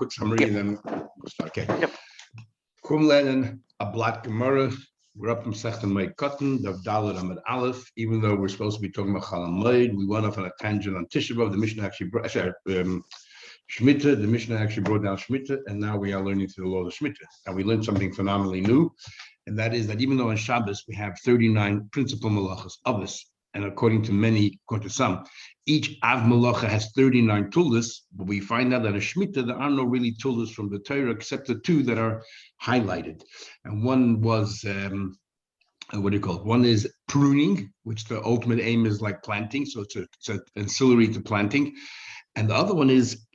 quick summary and then we'll start. Okay. Yep. Kum lernen a blatt Gemara. We're up from Moed Katan Daf Amud Aleph. Even though we're supposed to be talking about Chol Hamoed, we went off on a tangent on Tisha B'Av. The Mishnah actually brought Shemitah. The Mishnah actually brought down Shemitah, and now we are learning to the law of Shemitah. And we learned something phenomenally new, and that is that even though on Shabbos we have 39 principal malachas, avos, and according to some, each av malacha has 39 tullas, but we find out that a Shemitah, there are no really tullas from the Torah except the two that are highlighted. And one was, One is pruning, which the ultimate aim is like planting, so it's an ancillary to planting. And the other one is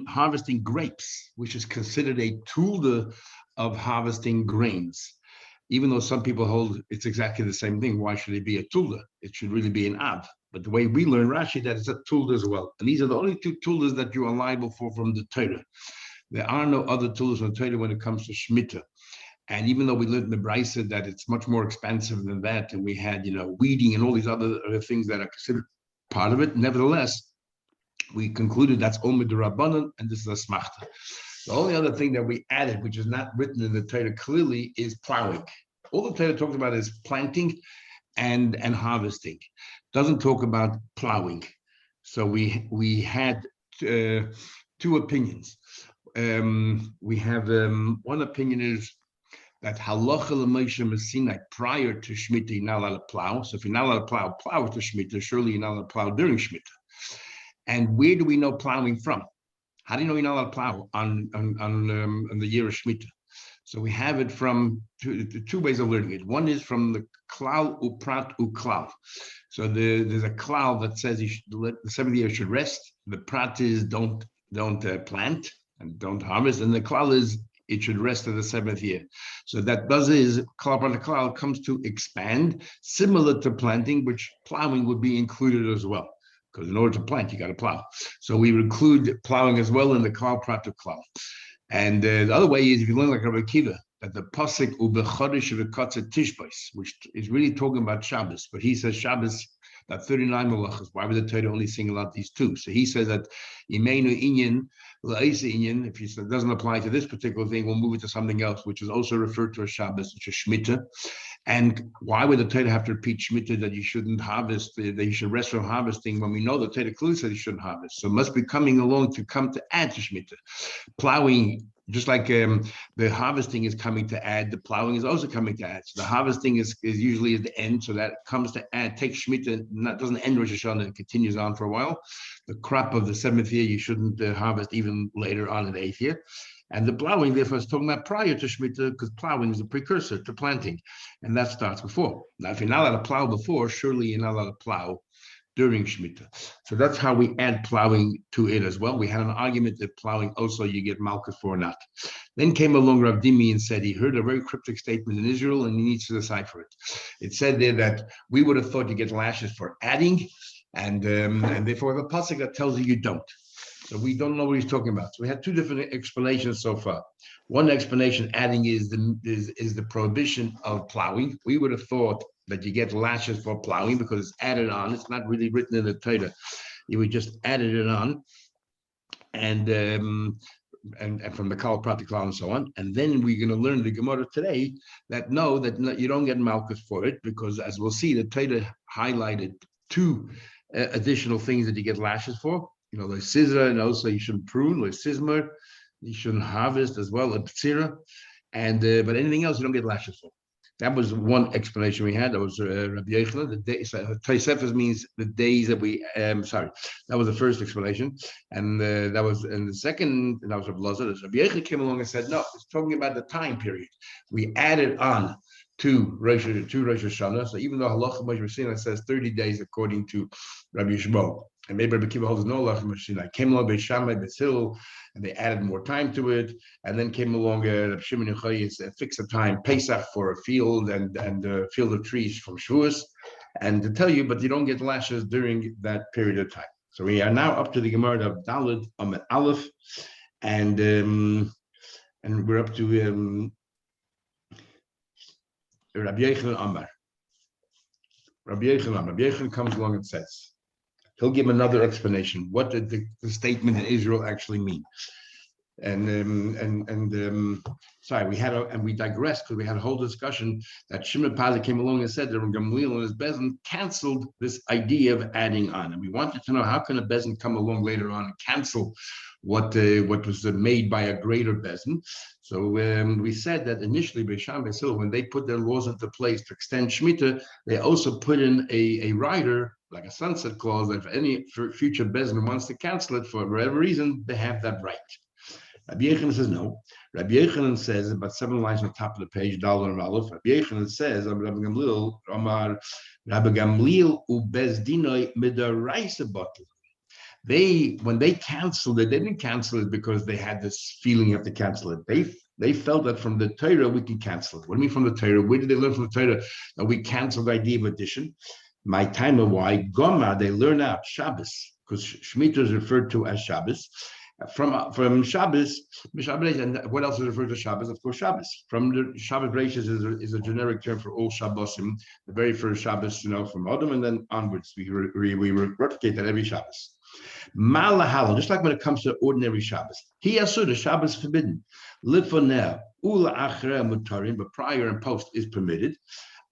harvesting grapes, which is considered a tool of harvesting grains. Even though some people hold it's exactly the same thing, why should it be a tulda? It should really be an av. But the way we learn Rashi, that it's a tulda as well. And these are the only two tuldas that you are liable for from the Torah. There are no other tuldas from the Torah when it comes to Shemitah. And even though we learned in the Brisa that it's much more expensive than that, and we had, weeding and all these other things that are considered part of it, nevertheless, we concluded that's Omer D'Rabbanan, and this is a Smachta. The only other thing that we added, which is not written in the Torah clearly, is plowing. All the Torah talks about is planting and harvesting. Doesn't talk about plowing. So we had two opinions. We have one opinion is that halacha l'Moshe Sinai prior to Shemitah you're not allowed to plow. So if you're not allowed to plow to Shemitah, surely you're not allowed to plow during Shemitah. And where do we know plowing from? How do you know you're not allowed to plow on the year of Shemitah? So we have it from two ways of learning it. One is from the klal uprat uklal. So there's a klal that says the seventh year should rest. The prat is don't plant and don't harvest, and the klal is it should rest in the seventh year. So that does is klal prat uklal comes to expand, similar to planting, which plowing would be included as well. Because in order to plant, you got to plow. So we would include plowing as well in the klal prat uklal. And the other way is if you learn like Rabbi Akiva, that the pasuk ubechodesh v'katzet tishbais, which is really talking about Shabbos, but he says Shabbos, that 39 malachas. Why would the Torah only single out these two? So he says that imenu inyan la'isa inyan. If he says it doesn't apply to this particular thing, we'll move it to something else, which is also referred to as Shabbos, which is Shemitah. And why would the Torah have to repeat Shemitah that you shouldn't harvest, that you should rest from harvesting when we know the Torah clearly says you shouldn't harvest? So it must be coming along to come to add to Shemitah. Plowing, just like the harvesting is coming to add, the plowing is also coming to add. So the harvesting is usually at the end, so that comes to add, takes Shemitah, doesn't end Rosh Hashanah, and continues on for a while. The crop of the seventh year, you shouldn't harvest even later on in the eighth year. And the plowing, therefore, is talking about prior to Shemitah, because plowing is a precursor to planting, and that starts before. Now, if you're not allowed to plow before, surely you're not allowed to plow during Shemitah. So that's how we add plowing to it as well. We had an argument that plowing also you get malchus for or not. Then came along Rav Dimi and said he heard a very cryptic statement in Israel and he needs to decipher it. It said there that we would have thought you get lashes for adding, and therefore we have a pasuk that tells you don't. So we don't know what he's talking about. So we had two different explanations so far. One explanation, adding, is the prohibition of plowing. We would have thought that you get lashes for plowing because it's added on. It's not really written in the Torah. You would just added it on, and from the klal prat uklal and so on. And then we're going to learn the Gemara today that no, you don't get malchus for it, because as we'll see, the Torah highlighted two additional things that you get lashes for. Like Sizra, and also you shouldn't prune, like Sizmer, you shouldn't harvest as well, like Ptsira, and but anything else you don't get lashes for. That was one explanation we had. That was Rabbi Yochanan. The day, Tosefes means the days that we. That was the first explanation, and that was the second. That was Rabbi Lazar. Rabbi Yochanan came along and said, no, it's talking about the time period. We added on to Rosh Hashanah. So even though Halacha Moshe Sinai says 30 days according to Rabbi Yishmael, and maybe Rabbi Akiva holds no Halacha Moshe Sinai, came along Beis Shammai, Beis Hillel, and they added more time to it. And then came along Rabbi Shimon Yochai, fixed a time, Pesach for a field and field of trees from Shavuos, and to tell you, but you don't get lashes during that period of time. So we are now up to the Gemara of Daled Amud Aleph, and we're up to Rabbi Yochanan Amar. Rabbi Yochanan comes along and says, he'll give another explanation. What did the statement in Israel actually mean? Sorry, we digressed because we had a whole discussion that Shimon Pazzi came along and said that Gamliel and his Bezin canceled this idea of adding on, and we wanted to know how can a Bezin come along later on and cancel what was made by a greater Bezin. So we said that initially Beisham Besil, when they put their laws into place to extend Shemitah, they also put in a rider, like a sunset clause, that if any future Bezin wants to cancel it for whatever reason, they have that right. Rabbi Yochanan says no. Rabbi Yochanan says about 7 lines on top of the page, Daled and Aleph. Rabbi Yochanan says, Rabbi Gamliel, Rabbi Gamliel ubezdinoi midaraisa bottle. When they canceled it, they didn't cancel it because they had this feeling you have to cancel it. They felt that from the Torah we can cancel it. What do you mean from the Torah? Where did they learn from the Torah that we canceled the idea of addition? My time of why Goma, they learn out Shabbos, because Shemitah is referred to as Shabbos. From Shabbos, and what else is referred to Shabbos? Of course, Shabbos. From the Shabbos Bereishis is a generic term for all Shabbosim. The very first Shabbos, from Adam and then onwards, we replicate that every Shabbos. Malahala, just like when it comes to ordinary Shabbos. He asura, Shabbos forbidden. Lifoneh, ula achre mutarim, but prior and post is permitted.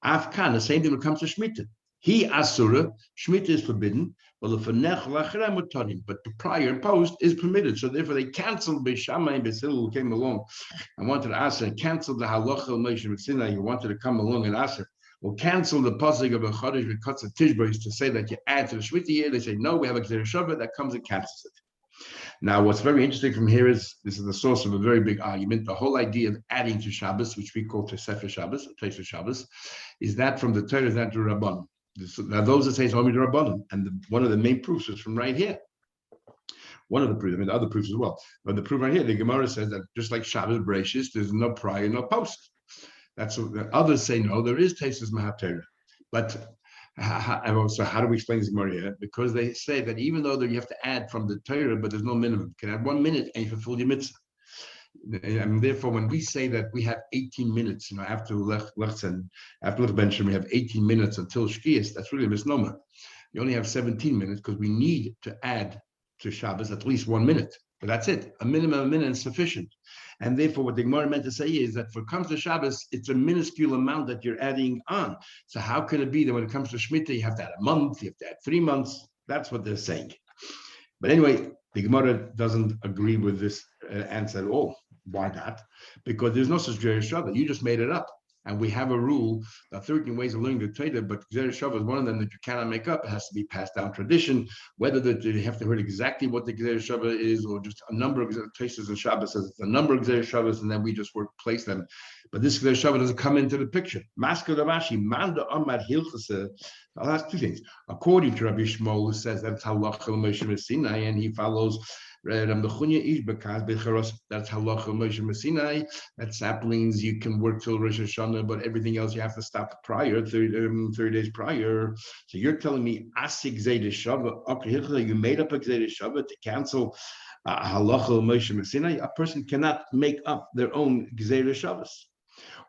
Afkan, the same thing when it comes to Shemitah. He asura, Shemitah is forbidden, but the prior and post is permitted. So therefore they canceled Beishamai and Basil who came along and wanted to ask and canceled the halacha of Moshe Sinai. He wanted to come along and ask her, well, cancel the pasuk of a chodesh with cuts of tishbos to say that you add to the Shemitah year. They say no, we have a Gzerah Shavah that comes and cancels it. Now, what's very interesting from here is this is the source of a very big argument. The whole idea of adding to Shabbos, which we call Tosefes Shabbos, or Tosefes Shabbos, is that from the Torah, is that to Rabbanon. Now, those that say it's only the Rabbanon, and one of the main proofs is from right here. One of the proofs, the other proofs as well. But the proof right here, the Gemara says that just like Shabbos Bereishis, there's no prior, no post. That's what the others say. No, there is Tosefes Mahatera. But so how do we explain this Gemara here? Because they say that even though you have to add from the Torah, but there's no minimum. You can add 1 minute and you fulfill your mitzvah. And therefore, when we say that we have 18 minutes, after Lechzen, after Lechbenchen, we have 18 minutes until Shkias, that's really a misnomer. You only have 17 minutes because we need to add to Shabbos at least 1 minute. But that's it. A minimum of a minute is sufficient. And therefore, what the Gemara meant to say is that when it comes to Shabbos, it's a minuscule amount that you're adding on. So how can it be that when it comes to Shemitah, you have to add a month, you have to add 3 months? That's what they're saying. But anyway, the Gemara doesn't agree with this answer at all. Why not? Because there's no such Gzerah Shavah. You just made it up. And we have a rule, 13 ways of learning the Torah, but Gzerah Shavah is one of them that you cannot make up. It has to be passed down tradition, whether you have to hear exactly what the Gzerah Shavah is, or just a number of places in Shabbos says it's a number of Gzerah Shavahs, and then we just place them. But this Gzerah Shavah doesn't come into the picture. Masker Ravashi, Manda Amad Hilchase. I'll ask 2 things. According to Rabbi Shmuel, who says that's halacha Moshe Sinai, and he follows that's halacha Moshe Sinai. That saplings you can work till Rosh Hashanah, but everything else you have to stop prior, 30 days prior. So you're telling me asik Gzerah Shavah, you made up a Gzerah Shavah to cancel halacha Moshe Sinai? A person cannot make up their own Gzerah Shavas.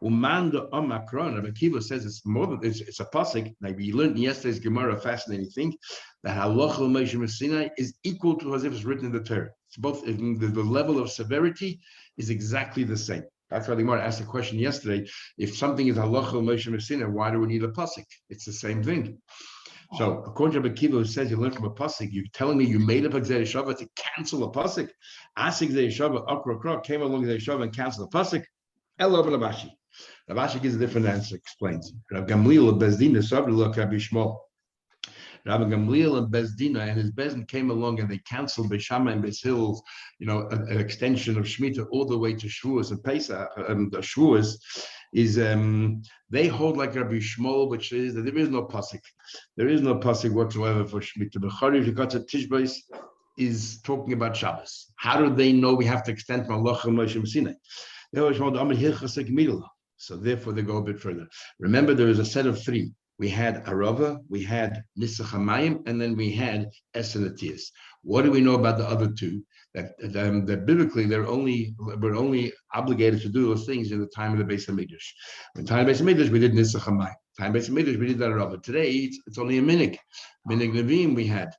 Umanda Omakron, Rabbi Akiva says it's more than it's a pasuk. Like we learned in yesterday's Gemara, a fascinating thing, that halacha Moshe Sinai is equal to as if it's written in the Torah. It's both the level of severity is exactly the same. That's why the Gemara asked the question yesterday: if something is halacha Moshe Sinai, why do we need a pasuk? It's the same thing. So according to Rabbi Akiva, who says you learned from a pasuk, you're telling me you made up a Gzerah Shavah to cancel a pasuk? Asik Gzerah Shavah, Akra came along Gzerah Shavah and canceled a pasuk. Elo Rabashi. Rabashi gives a different answer, explains. Rabbi Gamliel and Bezdina, Sabri Rabbi Shmuel. Rabbi Gamliel and Bezdina and his Bezdin came along and they canceled Beishamai and Beis Hill's, an extension of Shemitah all the way to Shavuos and Pesach. Shavuos is they hold like Rabbi Shmuel, which is that there is no pasuk. There is no pasuk whatsoever for Shemitah. Bechari V'Katza Tishbos is talking about Shabbos. How do they know we have to extend from Allah Moshe Sinai? So therefore they go a bit further. Remember, there is a set of 3. We had Arava, we had Nisach HaMayim, and then we had Esenatias. What do we know about the other 2? That biblically we're only obligated to do those things in the time of the Beis Hamikdash. In the time of the Beis Hamikdash, we did Nisach HaMayim. Time of the Beis Hamikdash, we did that Arava. Today it's only a minig. Minig Nevi'im we had.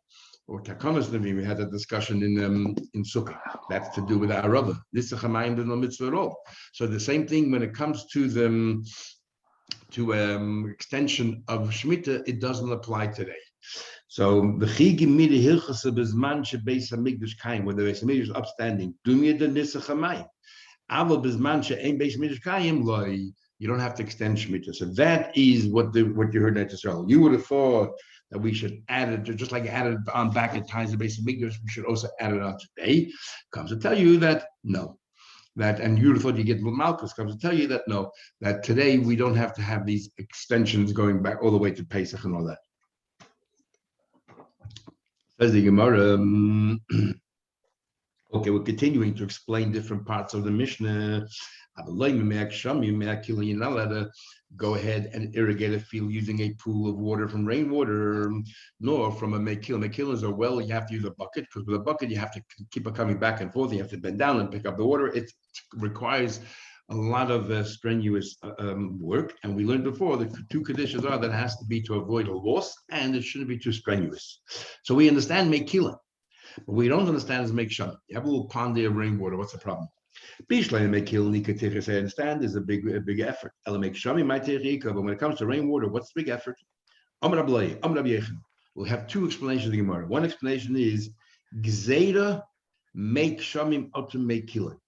or Takanas Navim, we had a discussion in Sukkah. That's to do with our rubber. This is a no mitzvah at all. So the same thing when it comes to the extension of Shemitah, it doesn't apply today. So the chigi midi hilchasa bezman shebeis hamikdash kaim, when the beis hamikdash is upstanding, do me the nisach hamayim. Aval bezman she'ein beis hamikdash kaim loy. You don't have to extend Shemitah. So that is what you heard at Israel. You would have thought that we should add it, just like added on back at times the base of Mikdash, we should also add it on today. Comes to tell you that no. And you would have thought you get Malchus, comes to tell you that no, that today we don't have to have these extensions going back all the way to Pesach and all that. Says the Gemara, okay, we're continuing to explain different parts of the Mishnah. You're not allowed to go ahead and irrigate a field using a pool of water from rainwater, nor from a mekil. Mekil is a well, you have to use a bucket, because with a bucket you have to keep it coming back and forth. You have to bend down and pick up the water. It requires a lot of strenuous work. And we learned before the two conditions are that it has to be to avoid a loss and it shouldn't be too strenuous. So we understand mekila. What we don't understand is make shana. You have a little pond there of rainwater. What's the problem? Bishlein mekil nikatichas. I understand is a big effort. Ela make shami my terika. But when it comes to rainwater, what's the big effort? Amar Ablay, Amar Yechem. We'll have two explanations of the Gemara. One explanation is gzeira make shamim out to make killing.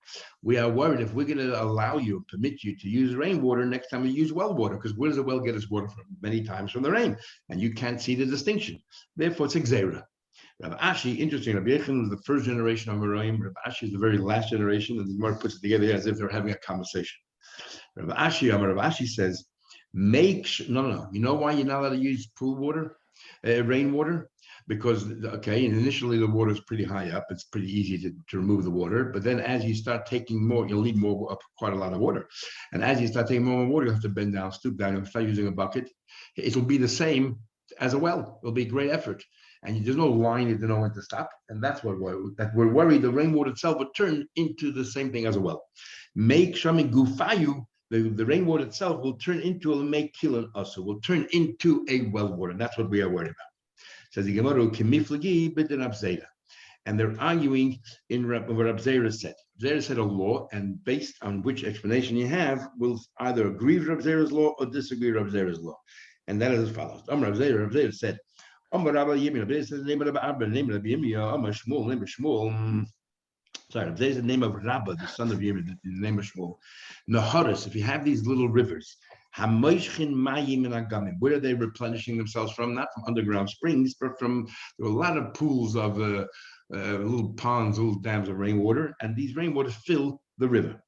We are worried if we're going to allow you, permit you to use rainwater next time you use well water, because where does the well get its water from? Many times from the rain, and you can't see the distinction. Therefore, it's a gzeira. Rabbi Ashi, interesting, Rabbi Yechon was the first generation of Meraim. Rabbi Ashi is the very last generation, and the Gemara puts it together as if they're having a conversation. Rabbi Ashi says, no. You know why you're not allowed to use pool water, rainwater? Because, okay, and initially the water is pretty high up. It's pretty easy to remove the water. But then as you start taking more, you'll need more, quite a lot of water. And as you start taking more water, you have to bend down, stoop down, and start using a bucket. It will be the same as a well. It'll be a great effort. And there's no line, you don't know when to stop. And that's what we're worried the rainwater itself would turn into the same thing as a well. Make shami gufayu, the rainwater itself will turn into a make killing also, will turn into a well water. And that's what we are worried about. Says the Gemara, Kimiflagi bid Rab Zera. And they're arguing in what Rab Zera said. Zera said a law, and based on which explanation you have, will either agree with Rab Zera's law or disagree with Rab Zera's law. And that is as follows. Rab Zera said, Sorry, there's the name of Rabba, the son of Yirmiyah, the name of Shmuel. Naharis, if you have these little rivers, where are they replenishing themselves from? Not from underground springs, but from there are a lot of pools of little ponds, little dams of rainwater, and these rainwaters fill the river.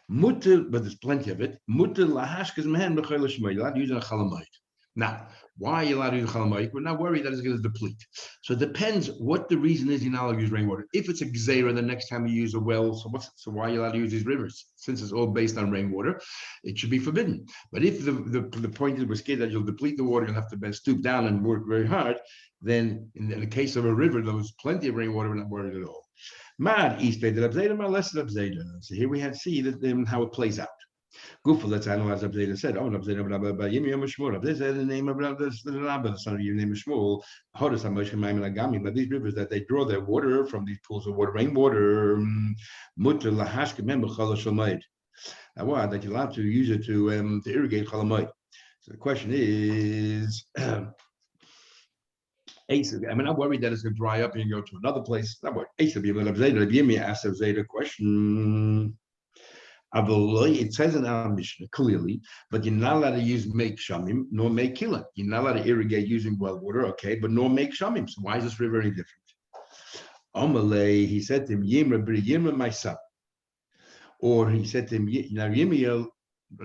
But there's plenty of it. You're allowed to use a chalamayit. Now, why are you allowed to use chalamayit? We're not worried that it's going to deplete. So it depends what the reason is you're not allowed to use rainwater. If it's a gzeira, the next time you use a well, so why are you allowed to use these rivers? Since it's all based on rainwater, it should be forbidden. But if the point is we're scared that you'll deplete the water, you'll have to stoop down and work very hard, then in the case of a river, there was plenty of rainwater, we're not worried at all. Mad east less So here we see that how it plays out. Gufa, let's analyze what Abzeda said. Abzeda said the name of the son of your name is Shmuel. But these rivers that they draw their water from these pools of water, rainwater, that you're allowed to use it to irrigate chalamayit. So the question is, I'm not worried that it's going to dry up and you go to another place. Not worried. Abzeda asked Abzeda a question. It says in our Mishnah clearly, but you're not allowed to use make shamim nor make killing. You're not allowed to irrigate using well water, okay, but nor make shamim. So why is this river any different? Amalei, he said to him, Yimra, my son. Or he said to him, now Yirmiyah,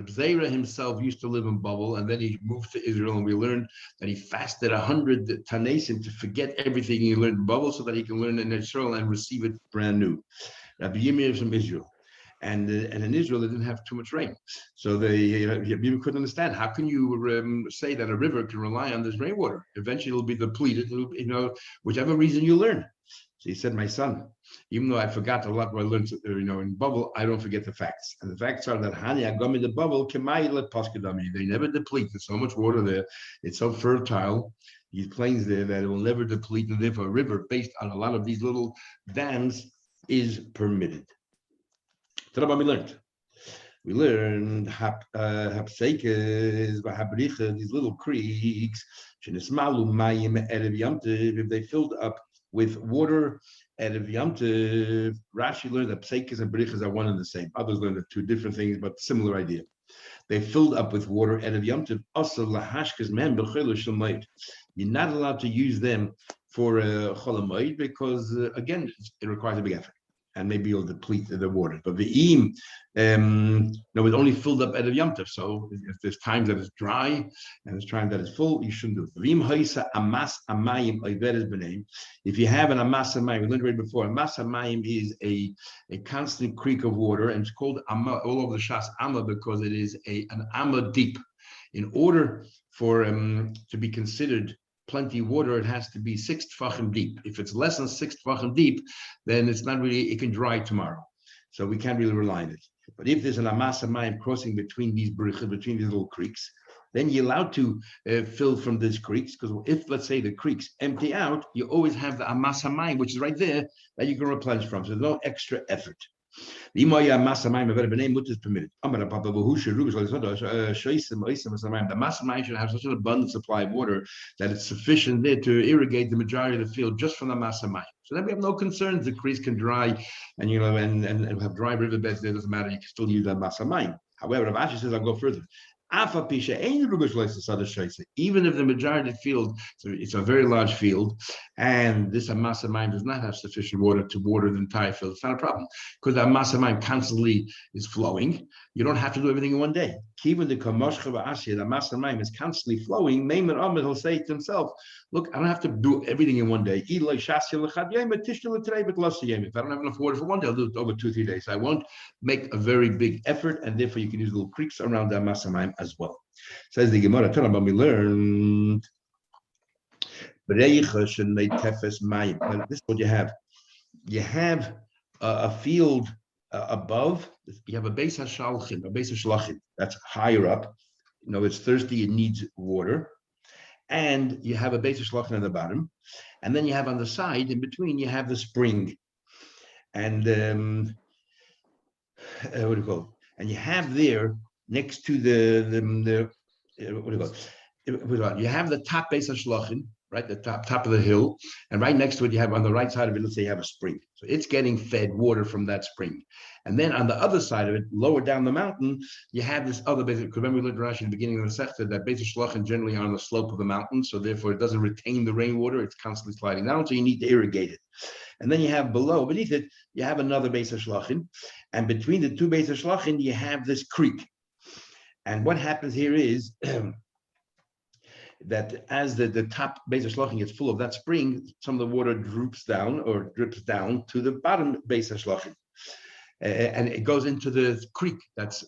Zera himself used to live in Babel, and then he moved to Israel, and we learned that he fasted 100 Tanesim to forget everything he learned in Babel so that he can learn in Israel and receive it brand new. Rabbi Yirmiyah is from Israel. And in Israel, they didn't have too much rain. So they couldn't understand. How can you say that a river can rely on this rainwater? Eventually, it'll be depleted, whichever reason you learn. So he said, my son, even though I forgot a lot what I learned, in Babel, I don't forget the facts. And the facts are that Hani Agam in the Babel, they never deplete. There's so much water there. It's so fertile. these plains there that it will never deplete, and therefore a river based on a lot of these little dams is permitted. We learned hapsekes, these little creeks, if they filled up with water. Rashi learned that psekes and berichas are one and the same. Others learned that two different things, but similar idea. They filled up with water. You're not allowed to use them for chol hamoed because again, it requires a big effort, and maybe you'll deplete the water. But the no, it only filled up Erev Yom Tov. So if there's times that it's dry and there's times that it's full, you shouldn't do it. If you have an amas amayim, we learned right before, amas amayim is a constant creek of water, and it's called amma all over the Shas amma because it is an amma deep. In order for to be considered plenty water, it has to be 6 tfachim deep. If it's less than 6 tfachim deep, then it's not really, it can dry tomorrow. So we can't really rely on it. But if there's an amas amayim crossing between these little creeks, then you're allowed to fill from these creeks, because if, let's say, the creeks empty out, you always have the amas amayim, which is right there, that you can replenish from. So there's no extra effort. The amas amayim is permitted. The amas amayim should have such an abundant supply of water that it's sufficient there to irrigate the majority of the field just from the amas amayim. So then we have no concerns. The creeks can dry, and and have dry riverbeds. There doesn't matter. You can still use that amas amayim. However, Rav Ashi says, I'll go further. Even if the majority of the field, so it's a very large field, and this amas amayim does not have sufficient water to water the entire field, it's not a problem, because the amas amayim constantly is flowing. You don't have to do everything in one day. Even the amas amayim is constantly flowing. Meimer Ahmed will say to himself, look, I don't have to do everything in one day. If I don't have enough water for one day, I'll do it over 2-3 days. I won't make a very big effort, and therefore you can use little creeks around the amas amayim as well. Says the Gemara, we learned. This is what you have. You have a field above. You have a beis hashalchim, a beis hashlachim that's higher up. It's thirsty. It needs water. And you have a beis hashlachim at the bottom, and then you have on the side in between you have the spring, and what do you call it? And you have there next to the what do you call it? You have the top beis hashlachim, right, the top of the hill, and right next to it you have on the right side of it, let's say you have a spring, so it's getting fed water from that spring. And then on the other side of it, lower down the mountain, you have this other beis. Because remember we learned Rashi in the beginning of the Sechta that beis hashlachim generally are on the slope of the mountain, so therefore it doesn't retain the rainwater; it's constantly sliding down, so you need to irrigate it. And then you have beneath it, you have another beis hashlachim, and between the two beis hashlachim, you have this creek. And what happens here is that as the top beis hashlachim gets full of that spring, some of the water drips down to the bottom beis hashlachim, and it goes into the creek that's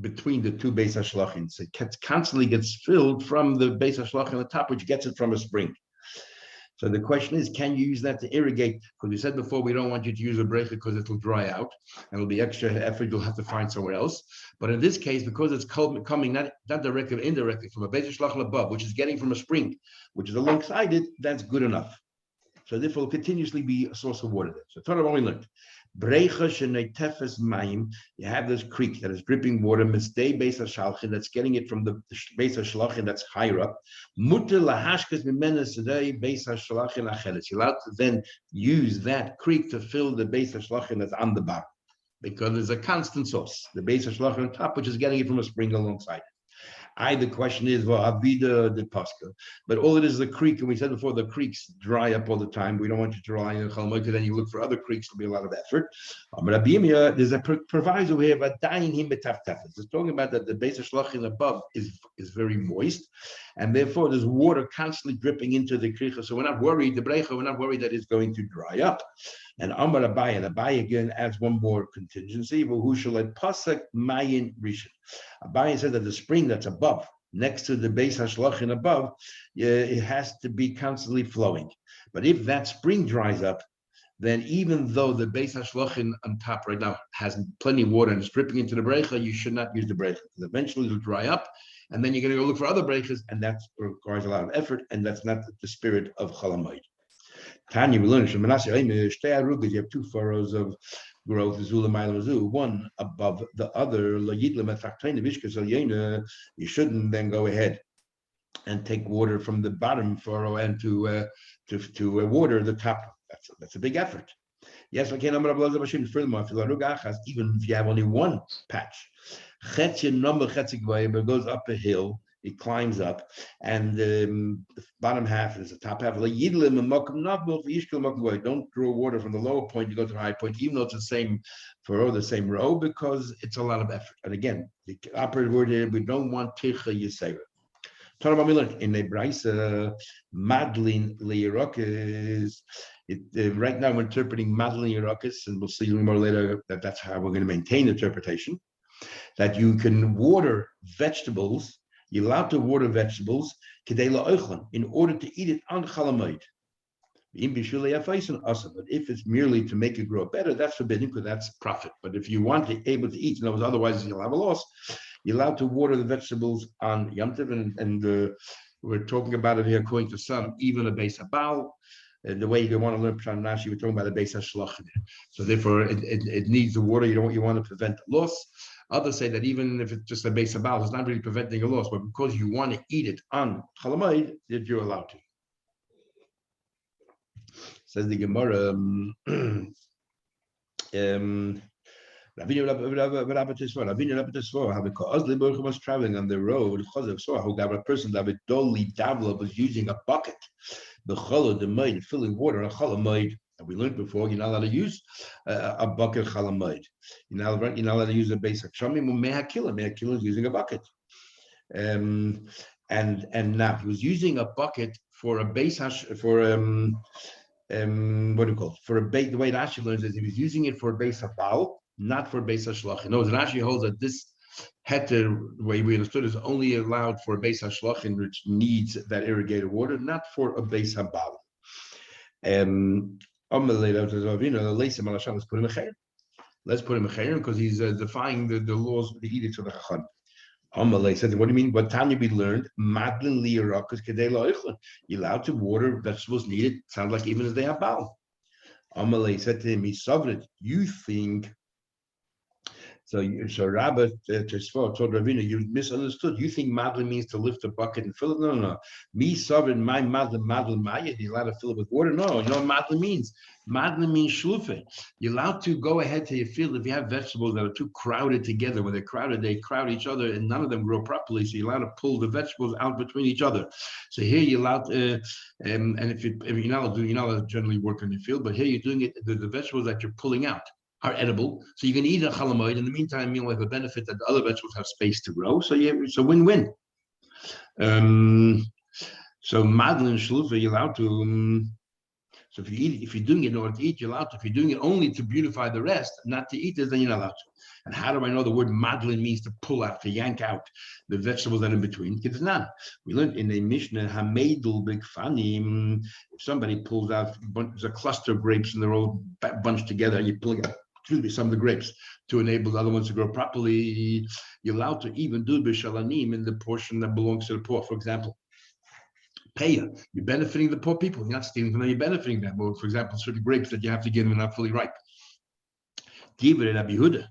between the two beis hashlachim. So it constantly gets filled from the beis hashlachim on the top, which gets it from a spring. So the question is, can you use that to irrigate? Because we said before, we don't want you to use a breaker because it'll dry out and it'll be extra effort. You'll have to find somewhere else. But in this case, because it's coming not directly or indirectly from a beis hashlachim above, which is getting from a spring, which is alongside it, that's good enough. So therefore, will continuously be a source of water there. So Torah only learned. You have this creek that is dripping water, that's getting it from the beis hashlachim that's higher up. You're allowed to then use that creek to fill the beis hashlachim that's on the bottom, because there's a constant source, the beis hashlachim on top, which is getting it from a spring alongside it. The question is, avida de pascha, but all it is a creek, and we said before, the creeks dry up all the time. We don't want you to rely on chol hamoed, then you look for other creeks. It'll be a lot of effort. There's a proviso here about dying him betaftafes. It's talking about that the beis hashlachim above is very moist, and therefore there's water constantly dripping into the kricha. So we're not worried, we're not worried that it's going to dry up. And Amar Abaye again adds one more contingency. Who shall let pasuk mayin rishon? Abaye said that the spring that's above, next to the beis hashlachim above, it has to be constantly flowing. But if that spring dries up, then even though the Beis Hashlochen on top right now has plenty of water and is dripping into the brecha, you should not use the brecha because eventually it'll dry up, and then you're going to go look for other brechas, and that requires a lot of effort, and that's not the spirit of Chol Hamoed. Tanya, we learned from Manasseh, you have two furrows of growth, one above the other. You shouldn't then go ahead and take water from the bottom furrow and to water the top. That's a big effort. Yes, even if you have only one patch, it goes up a hill, it climbs up, and the bottom half is the top half. Don't draw water from the lower point, you go to the high point, even though it's the same furrow, the same row, because it's a lot of effort. And again, the operative word here, we don't want ticha yisera. In the Brisa, Madlin Leirokis. Right now, we're interpreting Madlin Leirokis, and we'll see more later that that's how we're going to maintain the interpretation. That you can water vegetables, you're allowed to water vegetables, in order to eat it on Chol Hamoed. But if it's merely to make it grow better, that's forbidden because that's profit. But if you want to able to eat, otherwise you'll have a loss. You're allowed to water the vegetables on Yom Tov, and we're talking about it here according to some, even a Beis Habal. The way you want to learn Pshat Rashi, we're talking about a Beis Hashlochen. So therefore, it needs the water. You want to prevent loss. Others say that even if it's just a Beis Habal, it's not really preventing a loss, but because you want to eat it on Chol Hamoed, that you're allowed to. Says the Gemara. Rabbi was traveling on the road. A person that was using a bucket, the Moed, filling water on Chol Hamoed. And we learned before, you're not allowed to use a bucket Chol Hamoed. You're not allowed to use a basic Shamim. Mehakila is using a bucket. And now he was using a bucket for a base for what do you call it? For a base. The way Rashi learns is he was using it for a base Habal, not for Beis Hashlochen. No, Rashi holds that this heter, the way we understood, is only allowed for a Beis Hashlochen, which needs that irrigated water, not for a Beis Habal. Let's put him a chayim because he's defying the laws of the edicts of the Chacham. Amalei said, what do you mean? What Tanya we learned? Madlin liyarakas kedei la'ichlin. You're allowed to water vegetables needed. Sounds like even as they have bal. Amalei said to him, you think. So Rabbi Tesfa told Ravina, you misunderstood. You think madlin means to lift a bucket and fill it? No. Me sovereign, my madlin maya. You're allowed to fill it with water? No, you know what madlin means? Madlin means shlufe. You're allowed to go ahead to your field if you have vegetables that are too crowded together. When they're crowded, they crowd each other, and none of them grow properly. So you're allowed to pull the vegetables out between each other. So here you're allowed, and if you're not allowed to generally work in your field, but here you're doing it. The vegetables that you're pulling out are edible, so you can eat a Chol Hamoed. In the meantime, you'll have a benefit that the other vegetables have space to grow. So win-win. So madlin shlufa, you're allowed to. So if you're doing it in order to eat, you're allowed to. If you're doing it only to beautify the rest, not to eat it, then you're not allowed to. And how do I know the word madlin means to pull out, to yank out the vegetables that are in between? It's not. We learned in the Mishnah, Hameidul Bigfanim, if somebody pulls out a cluster of grapes and they're all bunched together, and you pull out some of the grapes to enable the other ones to grow properly, you're allowed to even do b'shalanim in the portion that belongs to the poor. For example, paya, you're benefiting the poor people. You're not stealing from them, you're benefiting them. Or, for example, certain grapes that you have to give them are not fully ripe. Give it Rabbi Yehuda.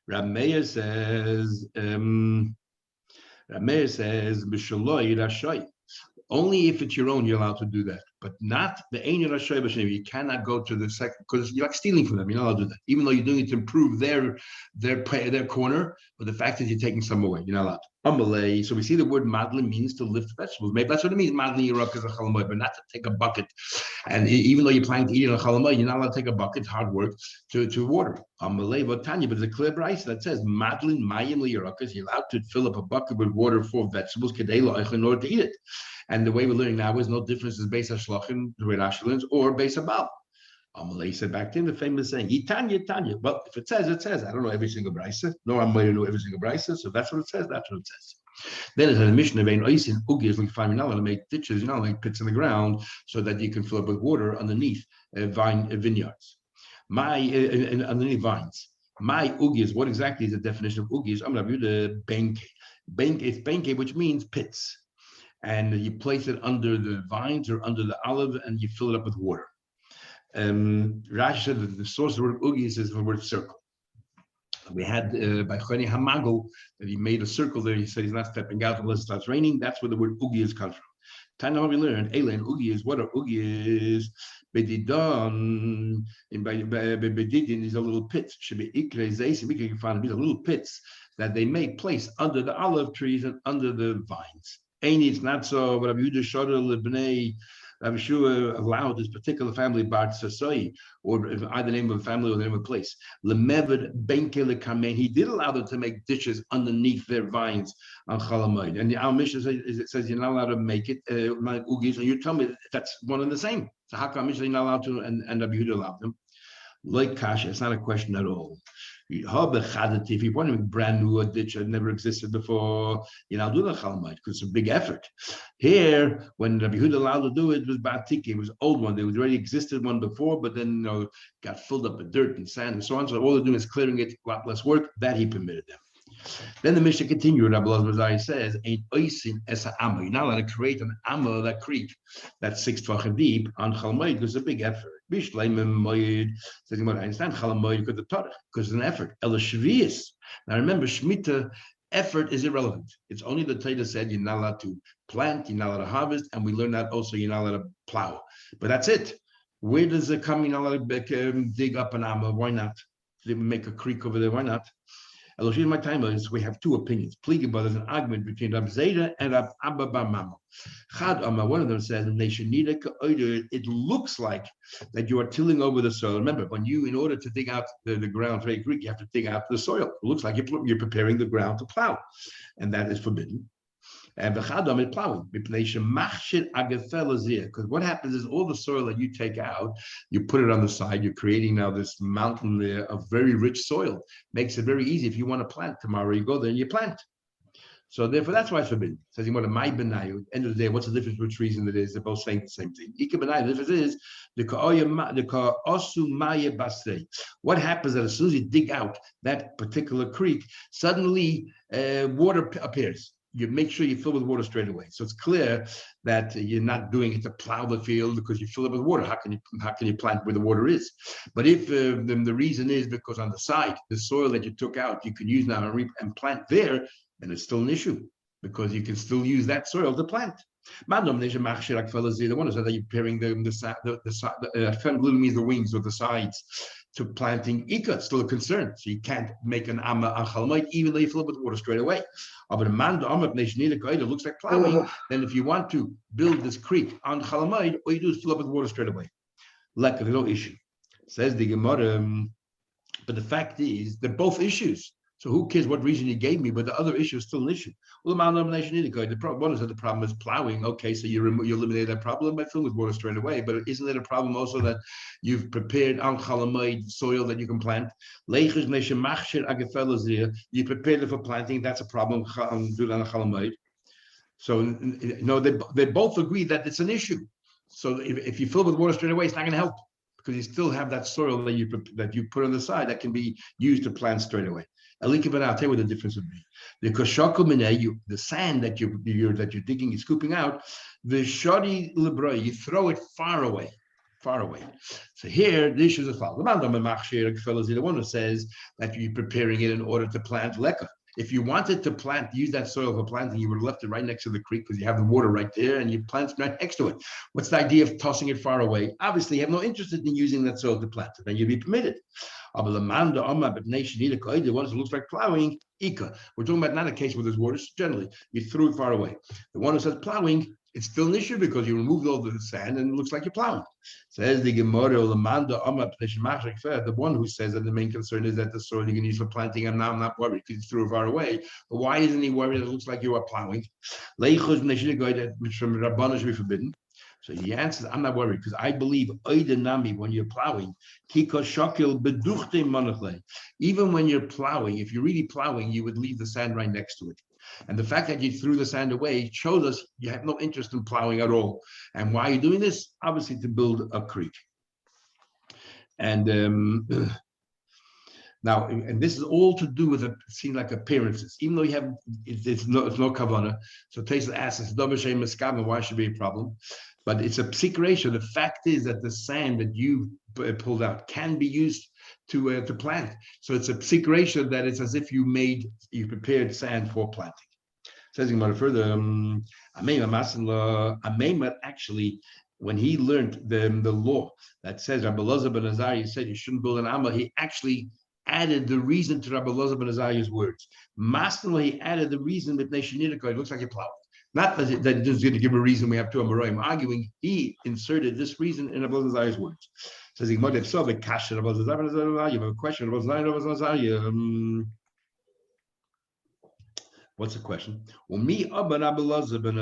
Rabbi Meir says, b'shaloi rashay. Only if it's your own, you're allowed to do that, but not the Ein Rashay B'Shem. You cannot go to the second because you're like stealing from them. You're not allowed to do that, even though you're doing it to improve their corner. But the fact that you're taking some away, you're not allowed. Amalei. So we see the word madlin means to lift vegetables. Maybe that's what it means. Madlin Yeruk is a Chol Hamoed, but not to take a bucket. And even though you're planning to eat a Chol Hamoed, you're not allowed to take a bucket. It's hard work to water. Amalei, but Tanya, but it's a clear brayso that says madlin mayim liyerakas. You're allowed to fill up a bucket with water for vegetables kedei la'ichlin in order to eat it. And the way we're learning now is no difference is Beis Hashlochen, the way Rashi learns, or Beis Habal. Amalei said back then the famous saying, Yitanya, Tanya. Well, if it says, it says. I don't know every single brisa. No, I'm going to know every single brisa. So that's what it says. That's what it says. Then it's a mission of ice in ugis, like finding out how to make ditches, like pits in the ground, so that you can fill up with water underneath vineyards. Underneath vines. My ugis, what exactly is the definition of ugis? I'm going to view the benke. It's benke, which means pits. And you place it under the vines or under the olive, and you fill it up with water. Rashi said that the source of the word ugis is the word circle. We had by Choni Hamago that he made a circle there. He said he's not stepping out unless it starts raining. That's where the word ugis comes from. Tana we learned Elen ugis. What are ugis? Bedidon in by bedidin is a little pit. Should be ikre zeisi. We can find these little pits that they make place under the olive trees and under the vines. Ain't it's not so. But Rabbi Yehuda Shadar lebnei. Rabbi Shua allowed this particular family, Bar Sasoi, or either name of a family or the name of a place. Lemeved benke lekamen. He did allow them to make ditches underneath their vines on Chalamoid. And our mission says you're not allowed to make it like ugis. And you tell me that's one and the same. So how come you're not allowed to? And Rabbi Yehuda allowed them. Like kasha, it's not a question at all. If you want to make brand new a ditch that never existed before, you know, do the Chalamoid because it's a big effort. Here, when Rabbi Yehuda allowed to do it, it was Batiki, it was an old one. There was already existed one before, but then got filled up with dirt and sand and so on. So all they're doing is clearing it, a lot less work. That he permitted them. Then the Mishnah continued. Rabbi Lazar says, "Ain't oisin esa amma." You're not allowed to create an amma, that creek that's 6 tvachim deep on Chalamoid because it's a big effort. Bishleimim Moed says, "I understand Chalamoid because the Torah because it's an effort." Ela shvius. Now remember, Shemitah effort is irrelevant. It's only the Torah said you're not allowed to plant, you're not allowed to harvest, and we learned that also you're not allowed to plow. But that's it. Where does it come? You're not allowed to dig up an amma. Why not? They make a creek over there. Why not? My time is we have two opinions. Pliga, but there's an argument between Rab Zeda and Rab Abba Bar Mama. Chad Amma, one of them says, it looks like that you are tilling over the soil. Remember, when you, in order to dig out the ground very Greek, you have to dig out the soil. It looks like you're preparing the ground to plow, and that is forbidden. And the chadam is plowing. Because what happens is all the soil that you take out, you put it on the side. You're creating now this mountain there of very rich soil. Makes it very easy. If you want to plant tomorrow, you go there and you plant. So therefore, that's why it's forbidden. It says you want to my benayu. End of the day, what's the difference which reason it is? They're both saying the same thing. Ika benayu. The difference is the osu maya basei. What happens that as soon as you dig out that particular creek, suddenly water appears. You make sure you fill with water straight away. So it's clear that you're not doing it to plow the field because you fill it with water. How can you plant where the water is? But if the reason is because on the side, the soil that you took out, you can use now and plant there, then it's still an issue because you can still use that soil to plant. The one is that you're preparing the means the wings or the sides to planting Ika. It's still a concern. So you can't make an Amma on Chalamoid even though you fill it with water straight away. But a man the Amma it looks like plowing. Then if you want to build this creek on Chalamoid, all you do is fill up with water straight away. Like there's no issue. Says the Gemara. But the fact is they're both issues. So who cares what reason you gave me, but the other issue is still an issue. Well, the malnomination the problem is that the problem is plowing. Okay, so you eliminate that problem by filling with water straight away. But isn't it a problem also that you've prepared on Chalamoid soil that you can plant? You prepared it for planting. That's a problem. Do that on Chalamoid. So they both agree that it's an issue. So if you fill with water straight away, it's not going to help because you still have that soil that you put on the side that can be used to plant straight away. I'll tell you what the difference would be. The sand that you're digging, you're scooping out, the shadi libra, you throw it far away. So here, the issue is as follows. The one who says that you're preparing it in order to plant leka. If you wanted to use that soil for planting, you would have left it right next to the creek because you have the water right there and you plant right next to it. What's the idea of tossing it far away? Obviously, you have no interest in using that soil to plant it, then you'd be permitted. The ones who looks like plowing, Ika. We're talking about not a case where there's water, generally. You threw it far away. The one who says plowing, it's still an issue because you removed all the sand and it looks like you're plowing. Says the Gemara, the one who says that the main concern is that the soil you can use for planting, and now I'm not worried because you threw it far away. But why isn't he worried that it looks like you are plowing? Which from Rabbana should be forbidden. So he answers, I'm not worried because I believe when you're plowing, even when you're plowing, if you're really plowing, you would leave the sand right next to it. And the fact that you threw the sand away shows us you have no interest in plowing at all. And why are you doing this? Obviously to build a creek. And now, and this is all to do with it seem like appearances, even though you have it's no kavanah. So Taisa asks, why should it be a problem? But it's a psik ratio. The fact is that the sand that you pulled out can be used to plant. So it's a psik ratio that it's as if you prepared sand for planting. Says further, Ameimat actually, when he learned the law that says Rabbi Elazar ben Azariah said you shouldn't build an amma, he actually added the reason to Rabbi Elazar ben Azariah's words. Masnala, he added the reason that it looks like a plow. Not that that just going to give a reason we have two Amoraim arguing. He inserted this reason in Rabbi Elazar ben Azariah's words. Says he might have solved a kasha Rabbi Elazar ben Azariah. You have a question Rabbi Elazar. What's the question? Well, me, how can Rabbi Elazar ben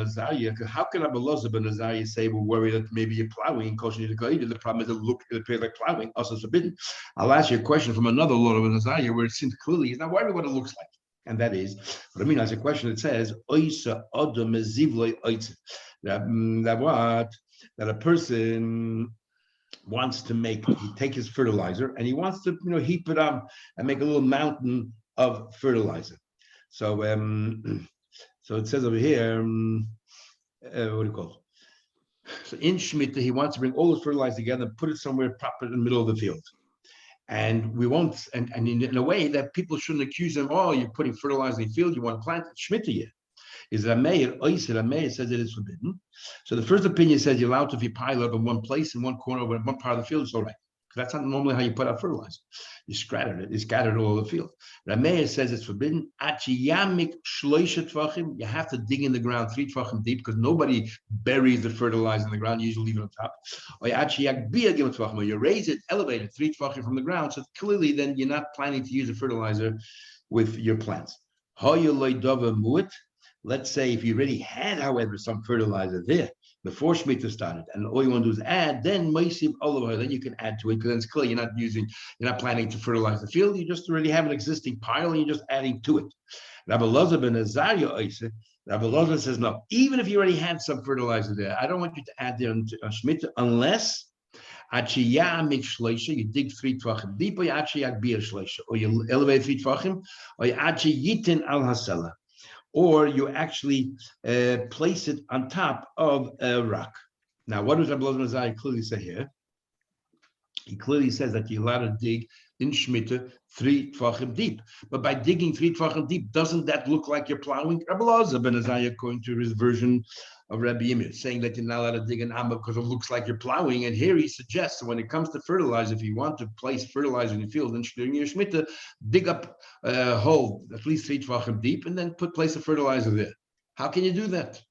Azariah say we're worried that maybe you're plowing? The problem is it appears like plowing, also forbidden. I'll ask you a question from another law of Azariah where it seems clearly he's not worried what it looks like. And that is, what I mean, as a question that says, that a person wants to take his fertilizer and he wants to, heap it up and make a little mountain of fertilizer. So, so it says over here, what do you call it? So in Shemitah, he wants to bring all the fertilizer together and put it somewhere proper in the middle of the field. And we won't, and in a way that people shouldn't accuse him, oh, you're putting fertilizer in the field, you want to plant Shemitah here. Is Rameir says it is forbidden. So the first opinion says you're allowed to, if you pile up in one place, in one corner, or in one part of the field, it's all right. That's not normally how you put out fertilizer. You scattered it all over the field. Rameir says it's forbidden. You have to dig in the ground 3 tvachim deep because nobody buries the fertilizer in the ground. You usually leave it on top. Or you raise it, elevate it 3 tvachim from the ground. So clearly then you're not planning to use the fertilizer with your plants. Let's say if you already had, however, some fertilizer there before Shemitah started, and all you want to do is add, then then you can add to it because then it's clear you're not planning to fertilize the field. You just already have an existing pile and you're just adding to it. Rabbi Elazar ben Azariah says no. Even if you already had some fertilizer there, I don't want you to add there on Shemitah unless you dig 3 tvachim deep, or you elevate 3 tvachim, or you yitin al hasela, or you actually place it on top of a rock. Now, what does Rabbi Elazar ben Azariah clearly say here? He clearly says that you're allowed to dig in Shemitah 3 tvachim deep. But by digging 3 tvachim deep, doesn't that look like you're plowing? Rabbi Elazar ben Azariah, according to his version of Rabbi Yimir, saying that you're not allowed to dig an amma because it looks like you're plowing. And here he suggests that when it comes to fertilizer, if you want to place fertilizer in the field, then during your Shemitah, dig up a hole at least 3 tvachim deep and then place the fertilizer there. How can you do that?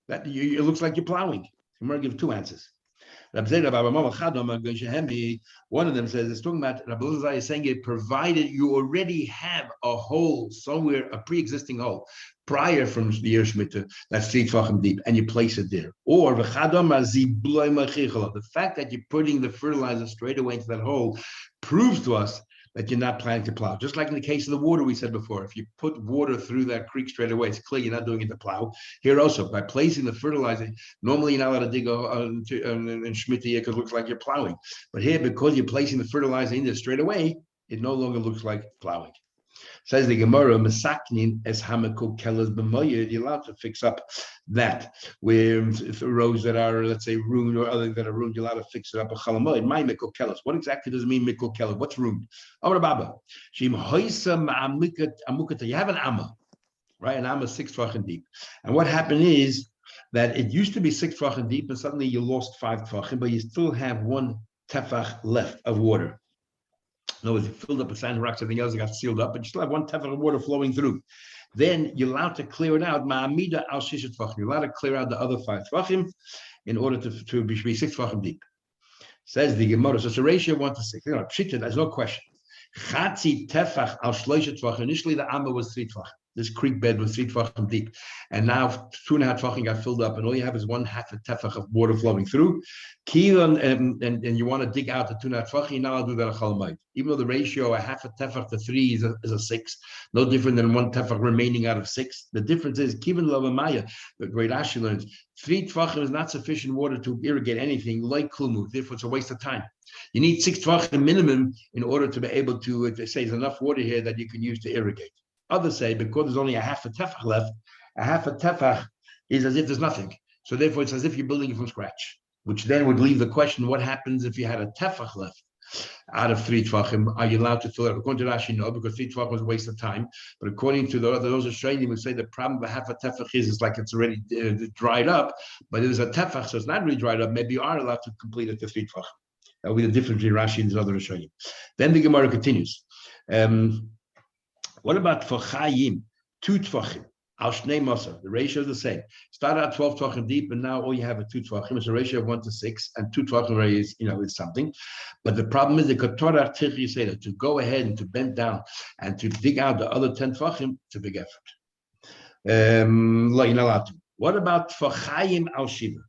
It looks like you're plowing. I'm going to give 2 answers. One of them says it's talking about Rabbi Elazar is saying it provided you already have a hole somewhere, a pre-existing hole prior from the year Shemitah that's 3 tvachim deep, and you place it there. Or the fact that you're putting the fertilizer straight away into that hole proves to us that you're not planning to plow. Just like in the case of the water we said before, if you put water through that creek straight away, it's clear you're not doing it to plow. Here also, by placing the fertilizer, normally you're not allowed to dig in Shemitah because it looks like you're plowing. But here, because you're placing the fertilizer in there straight away, it no longer looks like plowing. Says the Gemara, Mesaknin es hamekol kelas b'moyed, you're allowed to fix up that. Where if roads that are, let's say, ruined or other that are ruined, you're allowed to fix it up. A chalamoid, my mekol kelas. What exactly does it mean, mekol kelas? What's ruined? Amar Baba, shim hoisa ma'amukata. You have an amma, right? An amma 6 tvachim deep. And what happened is that it used to be 6 tvachim deep, and suddenly you lost 5 tvachim, but you still have 1 tefach left of water. In other words, you filled up with sand, rocks, everything else got sealed up, but you still have 1 tefach of water flowing through. Then you're allowed to clear it out. Ma'amida al shisha tvachim. You're allowed to clear out the other 5 tvachim in order to be 6 tvachim deep. Says the Gemara. So it's a ratio of 1 to 6. Pshita, there's no question. Chatzi tefach al shloisha tvachim. Initially, the amma was 3 tvachim. this creek bed was 3 tefachim deep, and now 2.5 tefachim got filled up, and all you have is 1/2 a tefach of water flowing through. And you want to dig out the 2.5 tefachim, now I'll do that a chalamayit. Even though the ratio 1/2 a tefach to 3 is a 6, no different than 1 tefach remaining out of 6. The difference is kivan lavamaya. The great Rashi learns 3 tefachim is not sufficient water to irrigate anything like klumu. Therefore, it's a waste of time. You need 6 tefachim minimum in order to be able to say there's enough water here that you can use to irrigate. Others say because there's only 1/2 a tefach left, 1/2 a tefach is as if there's nothing. So therefore, it's as if you're building it from scratch, which then would leave the question: what happens if you had a tefach left out of 3 tefachim? Are you allowed to fill it? According to Rashi, no, because 3 tefachim was a waste of time. But according to those Australians, would say the problem with 1/2 a tefach is like it's already dried up. But it is a tefach, so it's not really dried up. Maybe you are allowed to complete it to 3 tefachim. That will be the difference between Rashi and the other Australians. Then the Gemara continues. What about for Chayim? 2 tefachim. Al Shnei Masa. The ratio is the same. Start out 12 tefachim deep, and now all you have is 2 tefachim. It's a ratio of 1 to 6, and 2 tefachim is, is something. But the problem is the Ketorah Tirchi say that to go ahead and to bend down and to dig out the other 10 tefachim, it's a big effort. What about for Chayim Al Shiva?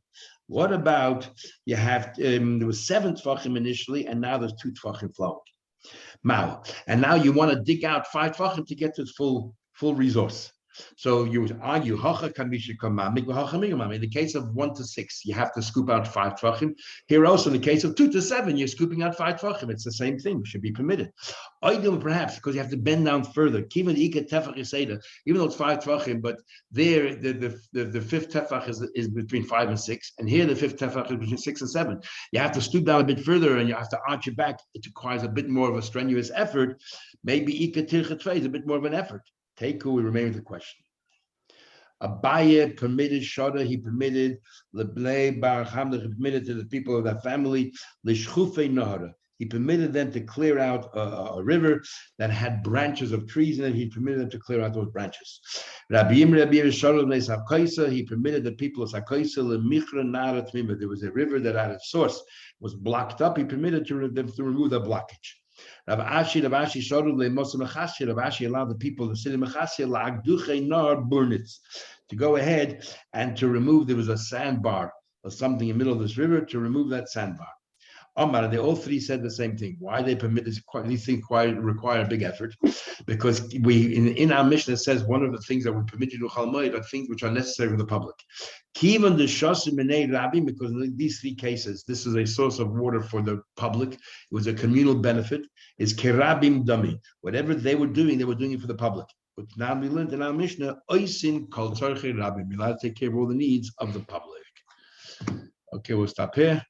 What about you have there was 7 tefachim initially, and now there's 2 tefachim flowing. And now you want to dig out 5 tefachim to get to its full resource. So you would argue, in the case of 1 to 6, you have to scoop out 5 tefachim. Here also, in the case of 2 to 7, you're scooping out 5 tefachim. It's the same thing. It should be permitted. Perhaps because you have to bend down further. Even though it's 5 tefachim, but there the 5th tefach is between 5 and 6, and here the 5th tefach is between 6 and 7. You have to stoop down a bit further, and you have to arch your back. It requires a bit more of a strenuous effort. Maybe Ika Tircha Tvei is a bit more of an effort. Teiku, we remain with the question. Abaye permitted Shada, he permitted Leblei Bar Hamda, he permitted to the people of that family, Lishchufe Nahara. He permitted them to clear out a river that had branches of trees in it. He permitted them to clear out those branches. Rabbi Shada, he permitted the people of Sakaisa, Lemichra Nara Tmima. There was a river that at its source was blocked up. He permitted them to remove the blockage. Rav Ashi allowed the people to sit in Mechasya burnits to go ahead and to remove. There was a sandbar or something in the middle of this river to remove that sandbar. Omar, they all three said the same thing. Why they permit this? These things require a big effort, because in our Mishnah it says one of the things that we permit you to chalmoid are things which are necessary for the public. Kivan the shasim b'nei rabim, because in these 3 cases, this is a source of water for the public. It was a communal benefit. Is kerabim dami. Whatever they were doing it for the public. But now we learned in our Mishnah, oisin kol tzarchei rabim. You're allowed to take care of all the needs of the public. Okay, we'll stop here.